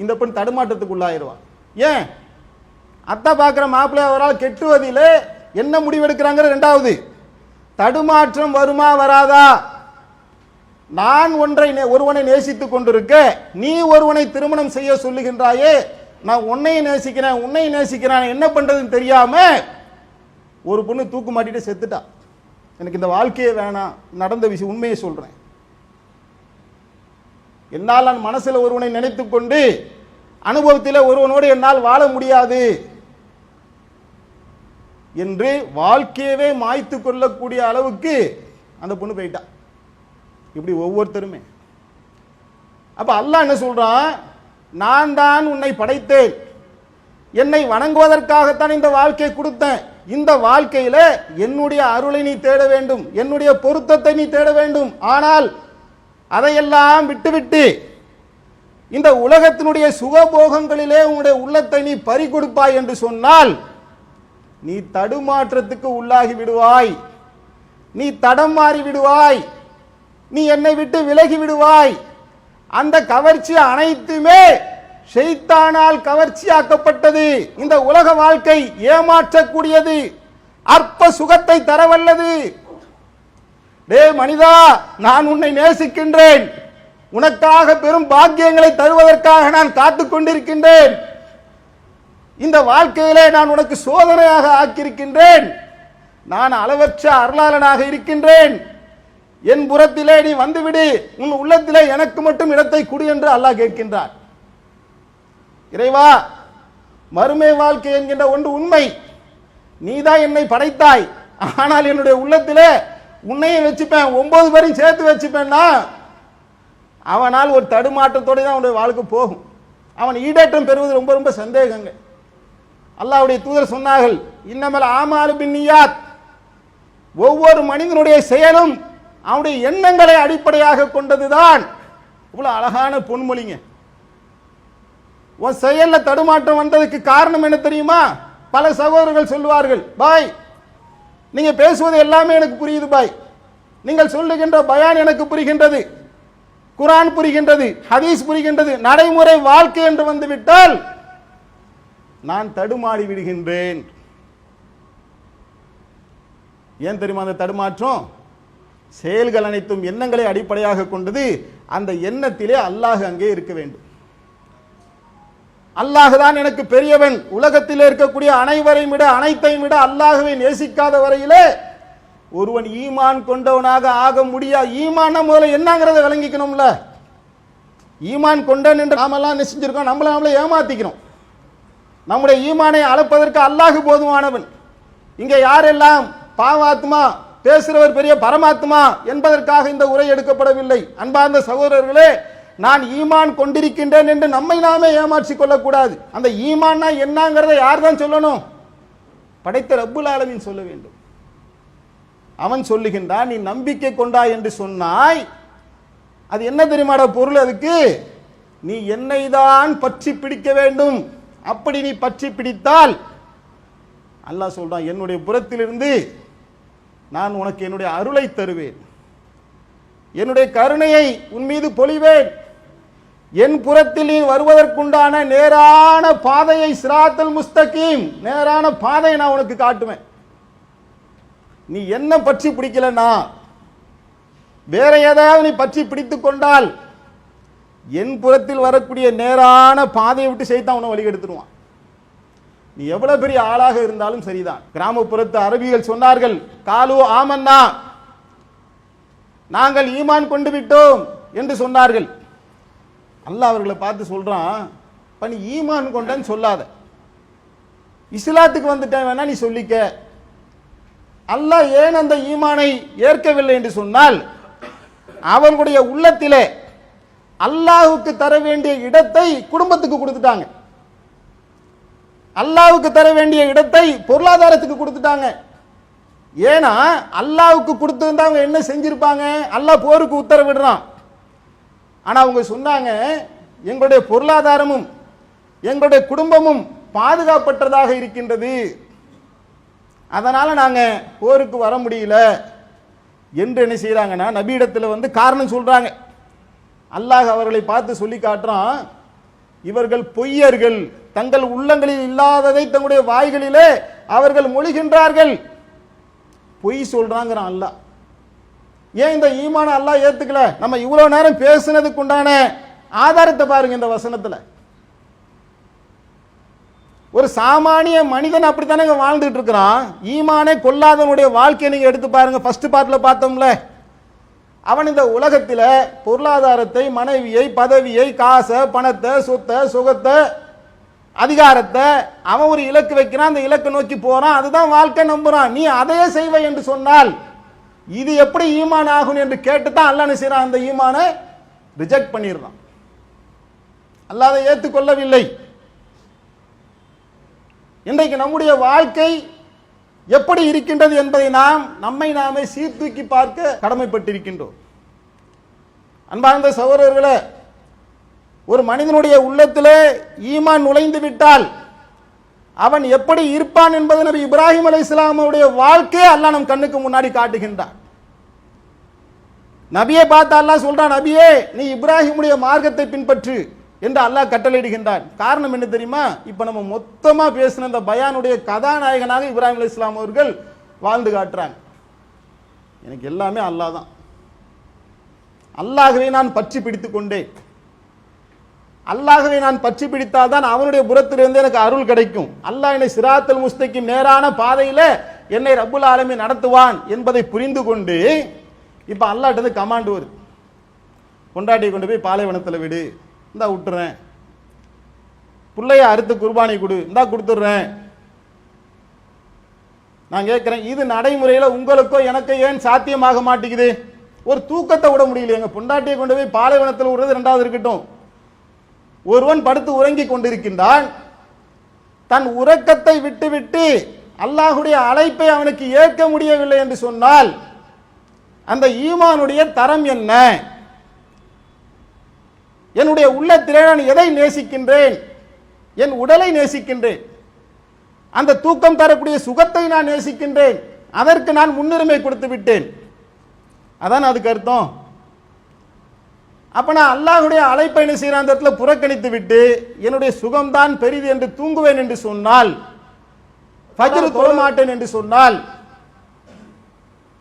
இந்த பெண் தடுமாற்றத்துக்கு உள்ளாயிருவான். ஏன்? அத்தா பார்க்கிற மாப்பிள்ளை அவரால் கெட்டுவதிலே என்ன முடிவெடுக்கிறாங்க? ரெண்டாவது, தடுமாற்றம் வருமா வராதா? நான் ஒருவனை நேசித்துக் கொண்டிருக்க, நீ ஒருவனை திருமணம் செய்ய சொல்லுகின்றாயே, நான் உன்னையும் நேசிக்கிறேன் உன்னையும் நேசிக்கிறேன், என்ன பண்றதுன்னு தெரியாம ஒரு பொண்ணு தூக்கு மாட்டிட்டு செத்துட்டா. எனக்கு இந்த வாழ்க்கையே வேணாம், நடந்த விஷயம் உண்மையை சொல்றேன். என்னால் நான் மனசுல ஒருவனை நினைத்துக் கொண்டு அனுபவத்தில் ஒருவனோடு என்னால் வாழ முடியாது என்று வாழ்க்கையவே மாய்த்து கொள்ளக்கூடிய அளவுக்கு அந்த பொண்ணு போயிட்டா. இப்படி ஒவ்வொருத்தருமே. அப்ப அல்லாஹ் என்ன சொல்றான்? நான் தான் உன்னை படைத்தேன், என்னை வணங்குவதற்காகத்தான் இந்த வாழ்க்கையை கொடுத்தேன். இந்த வாழ்க்கையில என்னுடைய அருளை நீ தேட வேண்டும், என்னுடைய பொருத்தத்தை நீ தேட வேண்டும். ஆனால் அதையெல்லாம் விட்டுவிட்டு இந்த உலகத்தினுடைய சுகபோகங்களிலே உன்னுடைய உள்ளத்தை நீ பறி கொடுப்பாய் என்று சொன்னால் நீ தடுமாற்றத்துக்கு உள்ளாகி விடுவாய், நீ தடம் மாறி விடுவாய், நீ என்னை விட்டு விலகி விடுவாய். அந்த கவர்ச்சி அனைத்துமே ஷைத்தானால் கவர்ச்சியாக்கப்பட்டது. இந்த உலக வாழ்க்கை ஏமாற்றக்கூடியது, அற்ப சுகத்தை தரவல்லது. டே மனிதா, நான் உன்னை நேசிக்கின்றேன், உனக்காக பெரும் பாக்கியங்களை தருவதற்காக நான் காத்துக் கொண்டிருக்கின்றேன். இந்த வாழ்க்கையிலே நான் உனக்கு சோதனையாக ஆக்கியிருக்கின்றேன், நான் அளவற்ற அருளாளனாக இருக்கின்றேன், என் புறத்திலே நீ வந்துவிடு, உன் உள்ளத்திலே எனக்கு மட்டும் இடத்தை கொடு என்று அல்லாஹ் கேட்கின்றார். இறைவா, மறுமை வாழ்க்கை என்கின்ற ஒன்று உண்மை, நீதான் என்னை படைத்தாய், ஆனால் என்னுடைய உள்ளத்திலே உன்னையும் வச்சுப்பேன், 9 பேரையும் சேர்த்து வச்சுப்பேன்னா அவனால் ஒரு தடுமாற்றத்தோடு தான் அவனுடைய வாழ்க்கை போகும். அவன் ஈடேற்றம் பெறுவது ரொம்ப ரொம்ப சந்தேகங்க. அல்லாஹ்வுடைய தூதர் சொன்னார்கள், இன்னமல் ஆமாலு பின்னியாத், ஒவ்வொரு மனிதனுடைய செயலும் அவனுடைய எண்ணங்களை அடிப்படையாக கொண்டதுதான். இவ்வளவு அழகான பொன்மொழிங்க. உன் செயல்ல தடுமாற்றம் வந்ததுக்கு காரணம் என்ன தெரியுமா? பல சகோதரர்கள் சொல்லுவார்கள், பாய் நீங்க பேசுவது எல்லாமே எனக்கு புரியுது பாய், நீங்கள் சொல்லுகின்ற பயான் எனக்கு புரிகின்றது, குர்ஆன் புரிகின்றது, ஹதீஸ் புரிகின்றது, நடைமுறை வாழ்க்கை என்று வந்துவிட்டால் நான் தடுமாறி விடுகின்றேன். ஏன் தெரியுமா அந்த தடுமாற்றம்? செயல்கள் அனைத்தும் எண்ணங்களை அடிப்படையாக கொண்டது. அந்த எண்ணத்திலே அல்லாஹ் அங்கே இருக்க வேண்டும். அல்லாஹ் தான் எனக்கு பெரியவன், உலகத்தில் இருக்கக்கூடிய அனைவரையும் விட அனைத்தையும் விட அல்லாஹ்வை நேசிக்காத வரையிலே ஒருவன் ஈமான் கொண்டவனாக ஆக முடியாது. ஈமான் முதல்ல என்னங்கிறத விளங்கிக்கணும்ல. ஈமான் கொண்டன் என்று நாமெல்லாம் நெசிஞ்சிருக்கோம், நம்மளே ஏமாத்திக்கிறோம். நம்முடைய ஈமானை அளப்பதற்கு அல்லாஹ் போதுமானவன். இங்க யாரெல்லாம் பாவாத்மா பேசுறவர் பெரிய பரமாத்மா என்பதற்காக இந்த உரை எடுக்கப்படவில்லை. அன்பார்ந்த சகோதரர்களே, நான் ஈமான் கொண்டிருக்கின்றேன் என்று நம்மை நாமே ஏமாற்றிக் கொள்ளக்கூடாது. அந்த ஈமான்னா என்னங்கிறத யார் தான் சொல்லணும்? படைத்த ரப்புல் ஆலமீன் சொல்ல வேண்டும். அவன் சொல்லுகின்றான், நீ நம்பிக்கை கொண்டாய் என்று சொன்னாய், அது என்ன தெரியுமாடா பொருள்? அதுக்கு நீ என்னை தான் பற்றி பிடிக்க வேண்டும், அப்படி நீ பற்றி பிடித்தால் அல்லாஹ் சொல்றான், என்னுடைய புறத்திலிருந்து நான் உனக்கு என்னுடைய அருளை தருவேன், என்னுடைய கருணையை உன் மீது பொழிவேன், என் புறத்தில் நீ வருவதற்குண்டான நேரான பாதையை, சிராத்தல் முஸ்தகீம், நேரான பாதையை நான் உனக்கு காட்டுவேன். நீ என்ன பற்றி பிடிக்கலன்னா, வேற ஏதாவது நீ பற்றி பிடித்து கொண்டால் என் புறத்தில் வரக்கூடிய நேரான பாதையை விட்டு சைத்தான் உன்னை வழிகெடுத்துருவான். நீ எவ்வளவு பெரிய ஆளாக இருந்தாலும் சரிதான். கிராமப்புறத்து அரபிகள் சொன்னார்கள், காலு ஆமன்னா, நாங்கள் ஈமான் கொண்டு விட்டோம் என்று சொன்னார்கள். அல்லாஹ் அவர்களை பார்த்து சொல்றான், நீ ஈமான் கொண்டன்னு சொல்லாத, இஸ்லாத்துக்கு வந்துட்டேன் வேணா நீ சொல்லிக்க. அல்லாஹ் ஏன் அந்த ஈமானை ஏற்கவில்லை என்று சொன்னால், அவர்களுடைய உள்ளத்திலே அல்லாஹ்வுக்கு தர வேண்டிய இடத்தை குடும்பத்துக்கு கொடுத்துட்டாங்க, அல்லாஹ்வுக்கு தர வேண்டிய இடத்தை பொருளாதாரத்துக்கு கொடுத்துட்டாங்க. ஏன்னா அல்லாஹ்வுக்கு கொடுத்திருந்தா அவங்க என்ன செஞ்சிருப்பாங்க? அல்லாஹ் போருக்கு உத்தரவிடுறான். ஆனா அவங்க சொன்னாங்க, எங்களுடைய பொருளாதாரமும் எங்களுடைய குடும்பமும் பாதுகாப்பற்றதாக இருக்கின்றது, அதனால நாங்க போருக்கு வர முடியல என்று என்ன செய்யறாங்கன்னா நபியிடத்தில் காரணம் சொல்றாங்க. அல்லாஹ் அவர்களை பார்த்து சொல்லி காட்டுறான், இவர்கள் பொய்யர்கள், தங்கள் உள்ளங்களில் இல்லாததை தங்களுடைய வாய்களிலே அவர்கள் மொழிகின்றார்கள், பொய் சொல்றாங்கிறான் அல்லாஹ். ஏன் இந்த ஈமான அல்லாஹ் ஏத்துக்கல? நம்ம இவ்வளவு நேரம் பேசுனதுக்கு உண்டான ஆதாரத்தை பாருங்க இந்த வசனத்துல. ஒரு சாமானிய மனிதன் அப்படித்தானே வாழ்ந்துட்டு இருக்கிறான். ஈமானே கொள்ளாதவனுடைய வாழ்க்கையை நீங்க எடுத்து பாருங்க. ஃபர்ஸ்ட் பார்ட்ல பார்த்தோம்ல, அவன் இந்த உலகத்தில் பொருளாதாரத்தை, மனைவியை, பதவியை, காசை, பணத்தை, சொத்தை, சுகத்தை, அதிகாரத்தை அவன் ஒரு இலக்கு வைக்கிறான், அந்த இலக்கை நோக்கி போறான், அதுதான் வாழ்க்கை நம்புறான். நீ அதையே செய்வை என்று சொன்னால் இது எப்படி ஈமான் ஆகும் என்று கேட்டுதான் அல்லாஹ் என்ன செய்றான்? அந்த ஈமானை ரிஜெக்ட் பண்ணிடுறான். அல்லாஹ் அதை ஏற்றுக்கொள்ளவில்லை. இன்றைக்கு நம்முடைய வாழ்க்கை எப்படி இருக்கின்றது என்பதை நம்மை நாமே சீர்தூக்கி பார்க்க கடமைப்பட்டிருக்கின்றோம். அன்பார்ந்த சகோதரர்களே, ஒரு மனிதனுடைய உள்ளத்திலே ஈமான் நுழைந்து விட்டால் அவன் எப்படி இருப்பான் என்பது நபி இப்ராஹிம் அலைஹிஸ்ஸலாமுடைய வாழ்க்கையை அல்லாஹ் நம் கண்ணுக்கு முன்னாடி காட்டுகின்றான். நபியை பார்த்து அல்லாஹ் சொல்றான், நபியே நீ இப்ராஹிமுடைய மார்க்கத்தை பின்பற்று என்று அல்லாஹ் கட்டளையிடுகின்றான். காரணம் என்ன தெரியுமா? இப்ப நம்ம மொத்தமா பேசின இந்த பயானுடைய கதாநாயகனாக இப்ராஹிம் அலைஹிஸ்ஸலாம் அவர்கள் வாழ்ந்து காட்டுறாங்க. எனக்கு எல்லாமே அல்லாஹ் தான், அல்லாஹ்வை நான் பற்றி பிடித்துக் கொண்டேன், அல்லாஹ்வை நான் பற்றி பிடித்தால்தான் அவனுடைய புறத்திலிருந்து எனக்கு அருள் கிடைக்கும். அல்லாஹ் என்னை சிராத்தல் முஸ்தகீம் நேரான பாதையில என்னை ரப்புல் ஆலமீன் நடத்துவான் என்பதை புரிந்து கொண்டு இப்ப அல்லாஹ்ட்ட கமாண்ட் வருது, கொண்டாட்டியை கொண்டு போய் பாலைவனத்தில் விடு, இந்தா விட்டுறேன், பிள்ளைய அறுத்து குர்பானி கொடு, இந்தா கொடுத்துட்றேன். நான் கேட்கிறேன், இது நடைமுறையில் உங்களுக்கோ எனக்கோ ஏன் சாத்தியமாக மாட்டேங்குது? ஒரு தூக்கத்தை விட முடியல, எங்க பொண்டாட்டியை கொண்டு போய் பாலைவனத்தில் விடுறது ரெண்டாவது இருக்கட்டும், ஒருவன் படுத்து உறங்கி கொண்டிருக்கின்றான், தன் உறக்கத்தை விட்டுவிட்டு அல்லாஹுடைய அழைப்பை அவனுக்கு ஏற்க முடியவில்லை என்று சொன்னால் அந்த ஈமானுடைய தரம் என்ன? என்னுடைய உள்ளத்திலே நான் எதை நேசிக்கின்றேன்? என் உடலை நேசிக்கின்றேன், அந்த தூக்கம் தரக்கூடிய சுகத்தை நான் நேசிக்கின்றேன், அதற்கு நான் முன்னுரிமை கொடுத்து விட்டேன், அதான் அதுக்கு அர்த்தம். அப்ப நான் அல்லாஹ்வுடைய அழைப்பை என்ன செய்யறேன்? அந்த இடத்துல புறக்கணித்து விட்டு என்னுடைய சுகம்தான் பெரிது என்று தூங்குவேன் என்று சொன்னால், ஃபஜ்ர் தொழ மாட்டேன் என்று சொன்னால்,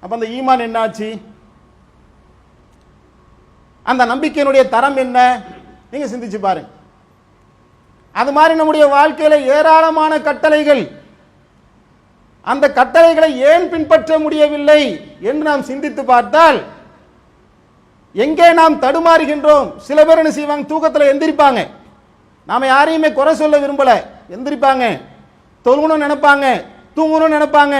அப்ப அந்த ஈமான் என்னாச்சு? அந்த நம்பிக்கையினுடைய தரம் என்ன? நீங்க சிந்திச்சு பாருங்க. அது மாதிரி நம்முடைய வாழ்க்கையில ஏராளமான கட்டளைகள், அந்த கட்டளைகளை ஏன் பின்பற்ற முடியவில்லை என்று நாம் சிந்தித்து பார்த்தால் எங்கே நாம் தடுமாறுகின்றோம்? சில பேர் என்ன செய்வாங்க? தூக்கத்தில் எந்திரிப்பாங்க, நாம யாரையுமே குறை சொல்ல விரும்பல, எந்திரிப்பாங்க, தொழுகணும்னு நினைப்பாங்க, தூங்கணும்னு நினைப்பாங்க,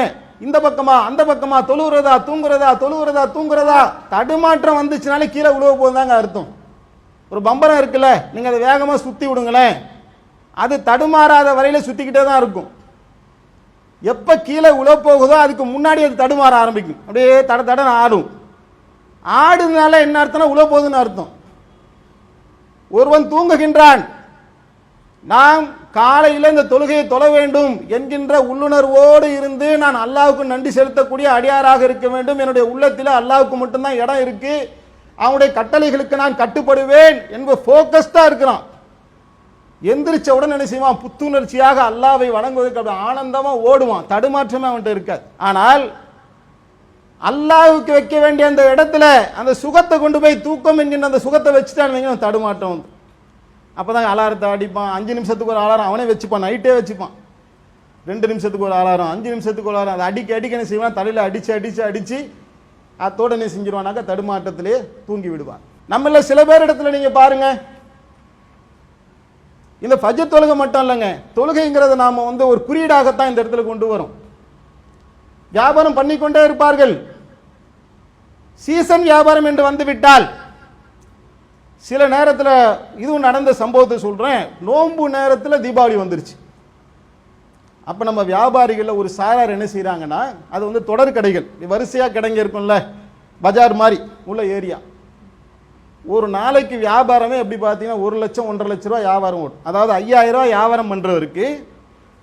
இந்த பக்கமா அந்த பக்கமா, தொழுகிறதா தூங்குறதா, தொழுகிறதா தூங்குறதா, தடுமாற்றம் வந்துச்சுனாலே கீழே விழுவ போதுதாங்க அர்த்தம். ஒரு பம்பரம் இருக்குல்ல, நீங்க அதை வேகமா சுத்தி விடுங்களேன், அது தடுமாறாத வரையில சுத்திக்கிட்டே தான் இருக்கும். எப்ப கீழே உழ போகுதோ அதுக்கு முன்னாடி அது தடுமாற ஆரம்பிக்கும், அப்படியே தட தடன்னு ஆடும். ஆடுனால என்ன அர்த்தம்னா உழ போகுதுன்னு அர்த்தம். ஒருவன் தூங்குகின்றான், நாம் காலையில் இந்த தொழுகையை தொழ வேண்டும் என்கின்ற உள்ளுணர்வோடு இருந்து நான் அல்லாஹ்வுக்கு நன்றி செலுத்தக்கூடிய அடியாராக இருக்க வேண்டும். என்னுடைய உள்ளத்தில் அல்லாஹ்வுக்கு மட்டும்தான் இடம் இருக்கு, அவனுடைய கட்டளைகளுக்கு நான் கட்டுப்படுவேன் என்ப போக்கஸ்டா இருக்கிறான். எந்திரிச்ச உடனே என்ன செய்வான்? புத்துணர்ச்சியாக அல்லாஹ்வை வணங்குவதற்கு அப்படி ஆனந்தமா ஓடுவான். தடுமாற்றமே அவன்கிட்ட இருக்காது. ஆனால் அல்லாஹ்வுக்கு வைக்க வேண்டிய அந்த இடத்துல அந்த சுகத்தை கொண்டு போய் தூக்கம் என்கின்ற அந்த சுகத்தை வச்சுட்டான், தடுமாட்டம் வந்து. அப்பதான் அலாரத்தை அடிப்பான். 5 நிமிஷத்துக்கு ஒரு அலாரம் அவனே வச்சுப்பான், நைட்டே வச்சுப்பான். 2 நிமிஷத்துக்கு ஒரு அலாரம், 5 நிமிஷத்துக்கு ஒரு அலாரம், அதை அடிக்க என்ன செய்வான்? தலையில அடிச்சு அடிச்சு அடிச்சு அதோட என்ன செஞ்சிருவானாக்க தடுமாற்றத்திலே தூங்கி விடுவான். நம்மள சில பேர் இடத்துல நீங்க பாருங்க, இந்த ஃபஜ்ர் தொழுகை மட்டும் இல்லைங்க, தொழுகைங்கிறத நாம வந்து ஒரு குறியீடாகத்தான் இந்த இடத்துல கொண்டு வரும். வியாபாரம் பண்ணிக்கொண்டே இருப்பார்கள். சீசன் வியாபாரம் என்று வந்து விட்டால் சில நேரத்தில் இதுவும் நடந்த சம்பவத்தை சொல்றேன். நோன்பு நேரத்தில் தீபாவளி வந்துருச்சு. அப்ப நம்ம வியாபாரிகள் ஒரு சாரார் என்ன செய்யறாங்கன்னா, அது வந்து தொடர் கடைகள், வரிசையா கடைங்க இருக்கும்ல, பஜார் மாதிரி உள்ள ஏரியா. ஒரு நாளைக்கு வியாபாரமே எப்படி பார்த்தீங்கன்னா 1 லட்சம் 1.5 லட்ச ரூபாய் வியாபாரம் ஓடும். அதாவது 5000 ரூபாய் வியாபாரம் பண்றவருக்கு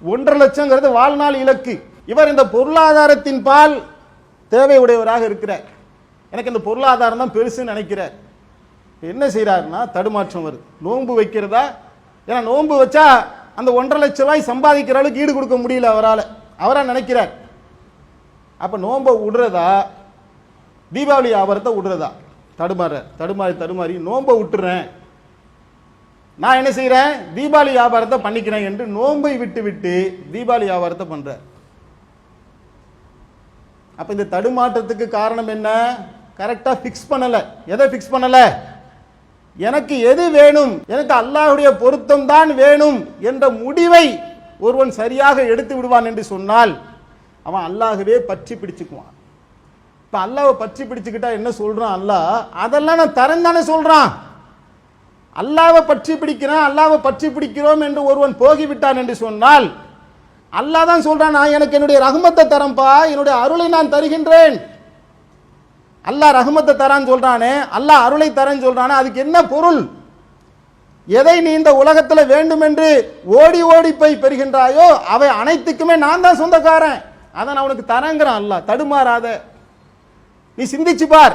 1.5 லட்சங்கிறது வாழ்நாள் இலக்கு. இவர் இந்த பொருளாதாரத்தின் பால் தேவை உடையவராக இருக்கிறார். எனக்கு இந்த பொருளாதாரம் தான் பெருசுன்னு நினைக்கிறார். என்ன செய்யறாருன்னா தடுமாற்றம் வருது. நோன்பு வைக்கிறதா? ஏன்னா நோன்பு வச்சா அந்த 1.5 லட்ச ரூபாய் சம்பாதிக்கிற அளவுக்கு ஈடு கொடுக்க முடியல அவரா நினைக்கிறார். அப்ப நோன்பை விடுறதா தீபாவளி வியாபாரத்தை விடுறதா? தடுமாறி நோன்பை விட்டுறேன், நான் என்ன செய்யறேன்? தீபாவளி வியாபாரத்தை பண்ணிக்கிறேன் என்று நோன்பை விட்டு விட்டு தீபாவளி வியாபாரத்தை பண்ற. அப்ப இந்த தடுமாற்றத்துக்கு காரணம் என்ன? கரெக்டா பிக்ஸ் பண்ணல. எதை பிக்ஸ் பண்ணல? எனக்கு எது வேணும், எனக்கு அல்லாஹ்வுடைய பொருத்தம் தான் வேணும் என்ற முடிவை ஒருவன் சரியாக எடுத்து விடுவான் என்று சொன்னால் அவன் அல்லாஹ்வே பற்றி பிடிச்சுக்குவான். இப்ப அல்லாஹ்வை பற்றி பிடிச்சுக்கிட்டா என்ன சொல்றான் அல்லாஹ்? அதெல்லாம் நான் தரேன் தானே சொல்றான். அல்லாஹ்வை பற்றி பிடிக்கிறேன், அல்லாஹ்வை பற்றி பிடிக்கிறோம் என்று ஒருவன் போகிவிட்டான் என்று சொன்னால் அல்லாஹ் தான் சொல்றான், நான் எனக்கு என்னுடைய ரஹ்மத்தை தரேன்பா, என்னுடைய அருளை நான் தருகின்றேன். அல்லாஹ் ரஹ்மத்தை தரான்னு சொல்றானே, அல்லாஹ் அருளை தரேன்னு சொல்றானே, அதுக்கு என்ன பொருள்? எதை நீ இந்த உலகத்தில் வேண்டும் என்று ஓடி ஓடி போய் பெறுகின்றாயோ அவை அனைத்துக்குமே நான் தான் சொந்தக்காரன், அதை நான் உனக்கு தரேங்கிறான் அல்லாஹ். தடுமாறாத, நீ சிந்திச்சு பார்.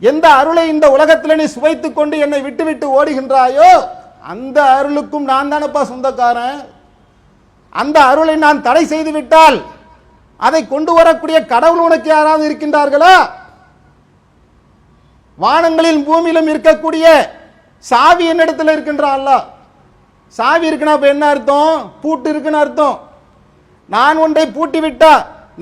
எந்த அருளை இந்த உலகத்தில் நீ சுவைத்துக் கொண்டு என்னை விட்டு விட்டு ஓடுகின்றாயோ அந்த அருளுக்கும் நான் தானப்பா சொந்தக்காரன். அந்த அருளை நான் தடை செய்து விட்டால் அதை கொண்டு வரக்கூடிய கடவுள் உனக்கு யாராவது இருக்கின்றார்களா? வானங்களில் பூமியிலும் இருக்கக்கூடிய சாவி என்னிடத்தில் இருக்கின்றான் அல்லாஹ். சாவி இருக்குன்னா அப்ப என்ன அர்த்தம்? பூட்டு இருக்குன்னு அர்த்தம். நான் ஒன்றை பூட்டி விட்டா,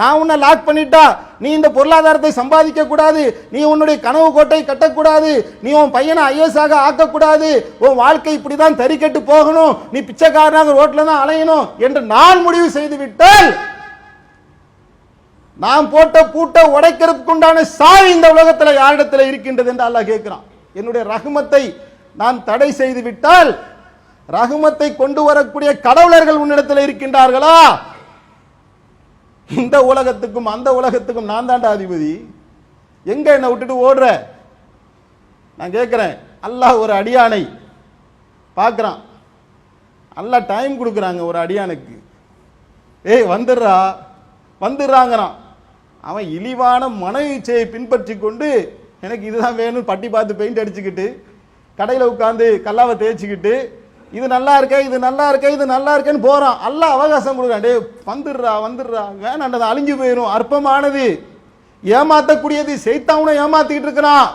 நான் உன்னை லாக் பண்ணிட்டா, நீ இந்த பொருளாதாரத்தை சம்பாதிக்க கூடாது, நீ உன்னுடைய கனவு கோட்டை கட்டக்கூடாது, நீ உன் பையனை ஐஎஸ் ஆக ஆக்கக்கூடாது, உன் வாழ்க்கை இப்படிதான் தறிக்கட்டு போகணும், நீ பிச்சைக்காரனாக ரோட்ல தான் அலையணும் என்று நான் முடிவு செய்து விட்டால் நாம் போட்ட பூட்டை உடைக்கிறதுக்கு உண்டான சாவி இந்த உலகத்தில் யாரிடத்தில் இருக்கின்றது என்று அல்லாஹ் கேட்கிறான். என்னுடைய ரஹ்மத்தை நான் தடை செய்து விட்டால் ரஹ்மத்தை கொண்டு வரக்கூடிய கடவுளர்கள் உன்னிடத்தில் இருக்கின்றார்களா? இந்த உலகத்துக்கும் அந்த உலகத்துக்கும் நான் தாண்டா அதிபதி, எங்க என்னை விட்டுட்டு ஓடுற? நான் கேட்கிறேன். அல்லாஹ் ஒரு அடியானை பார்க்கிறான், அல்லாஹ் டைம் கொடுக்குறாங்க ஒரு அடியானுக்கு. ஏய் வந்துடுறாங்கிறான். அவன் இழிவான மன இச்சையை பின்பற்றி கொண்டு எனக்கு இதுதான் வேணும் பட்டி பார்த்து பெயிண்ட் அடிச்சுக்கிட்டு கடையில் உட்காந்து கல்லாவை தேய்ச்சிக்கிட்டு இது நல்லா இருக்க இது நல்லா இருக்க இது நல்லா இருக்கேன்னு போறான். அல்லாஹ் அவகாசம் கொடுக்குறான். டே வந்துடுறா வேணாண்டது அழிஞ்சு போயிடும், அற்பமானது, ஏமாத்தக்கூடியது, சைத்தானை ஏமாத்திக்கிட்டு இருக்கிறான்.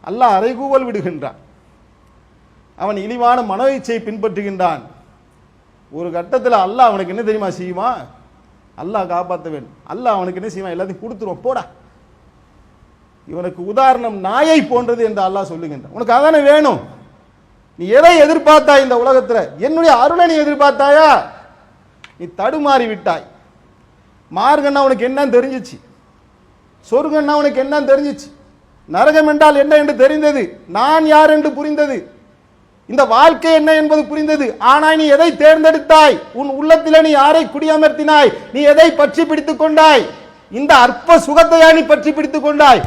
அல்லாஹ் அறைகூவல் விடுகின்றான். அவன் இழிவான மன இச்சையை பின்பற்றுகின்றான். ஒரு கட்டத்தில் அல்லாஹ் அவனுக்கு என்ன தெரியுமா செய்வான்? அல்லாஹ் காப்பாற்ற வேண்டும். அல்லாஹ் அவனுக்கு என்ன செய்வான்? எல்லாத்தையும் கொடுத்துருவோம் போடா. இவனுக்கு உதாரணம் நாயை போன்றது என்று அல்லாஹ் சொல்லுகின்றான். உனக்கு அதானே வேணும்? நீ எதை எதிர்பார்த்தாய் இந்த உலகத்தில்? என்னுடைய அருளை நீ எதிர்பார்த்தாயா? நீ தடுமாறி விட்டாய். மார்கன்னா உனக்கு என்னன்னு தெரிஞ்சிச்சு, சொர்க்கன்னா உனக்கு என்னன்னு தெரிஞ்சிச்சு, நரகம் என்றால் என்ன என்று தெரிந்தது, நான் யார் என்று புரிந்தது, இந்த வாழ்க்கை என்ன என்பது புரிந்தது. ஆனால் நீ எதை தேர்ந்தெடுத்தாய்? உன் உள்ளத்தில் நீ யாரை குடியமர்த்தினாய்? நீ எதை பற்றி பிடித்துக் கொண்டாய்? இந்த அற்ப சுகத்தையா நீ பற்றி பிடித்துக் கொண்டாய்?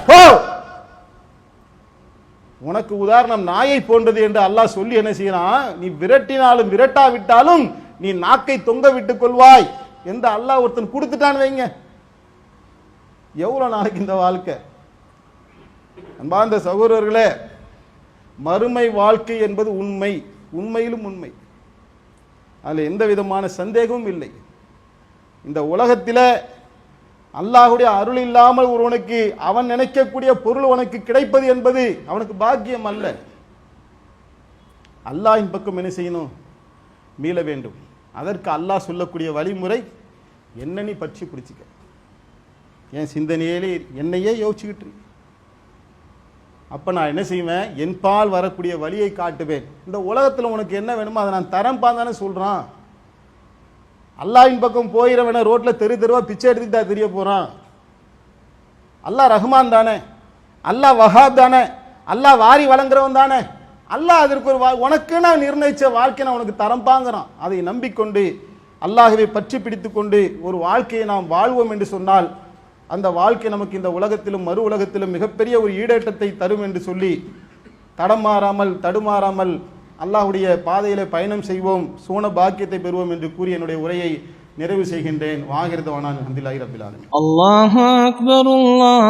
உனக்கு உதாரணம் நாயை போன்றது என்று அல்லாஹ் சொல்லி என்ன செய்யறான், நீ விரட்டினாலும் விரட்டாவிட்டாலும் நீ நாக்கை தொங்க விட்டுக் கொள்வாய் என்று அல்லாஹ் ஒருத்தன் கொடுத்துட்டான்னு வைங்க, எவ்வளவு நாளைக்கு இந்த வாழ்க்கை? அன்பார்ந்த சகோதரர்களே, மறுமை வாழ்க்கை என்பது உண்மை, உண்மையிலும் உண்மை, அதில் எந்த விதமான சந்தேகமும் இல்லை. இந்த உலகத்தில் அல்லாஹுடைய அருள் இல்லாமல் ஒருவனுக்கு அவன் நினைக்கக்கூடிய பொருள் உனக்கு கிடைப்பது என்பது அவனுக்கு பாக்கியம் அல்ல. அல்லாஹ்வின் பக்கம் என்ன செய்யணும், மீள வேண்டும். அதற்கு அல்லாஹ் சொல்லக்கூடிய வழிமுறை, என்ன நீ பற்றி பிடிச்சிக்க, என் சிந்தனையிலே என்னையே யோசிச்சுக்கிட்டு, அப்ப நான் என்ன செய்வேன், என் பால் வரக்கூடிய வழியை காட்டுவேன். இந்த உலகத்தில் உனக்கு என்ன வேணுமோ அதை நான் தரம் தானே சொல்றான். அல்லாஹ்வின் பக்கம் போயிடவன ரோட்ல தெரு தெருவா பிச்சை எடுத்துக்கிட்டா தெரிய போறான். அல்லாஹ் ரஹ்மான் தானே, அல்லாஹ் வஹாப் தானே, அல்லாஹ் வாரி வழங்குறவன் தானே. அல்லாஹ் அதற்கு ஒரு உனக்கு நான் நிர்ணயிச்ச வாழ்க்கை நான் உனக்கு தரம் பாங்கிறான். அதை நம்பிக்கொண்டு அல்லாஹ்வை பற்றி பிடித்து கொண்டு ஒரு வாழ்க்கையை நாம் வாழ்வோம் என்று சொன்னால் அந்த வாழ்க்கை நமக்கு இந்த உலகத்திலும் மறு உலகத்திலும் மிகப்பெரிய ஒரு ஈடேற்றத்தை தரும் என்று சொல்லி தடுமாறாமல் அல்லாஹ்வுடைய பாதையிலே பயணம் செய்வோம், சோன பாக்கியத்தை பெறுவோம் என்று கூறி என்னுடைய உரையை நிறைவு செய்கின்றேன். வாகிருதவானான் அல்ஹம்துலில்லாஹி ரப்பில் ஆலமீன். அல்லாஹு அக்பர், அல்லாஹ்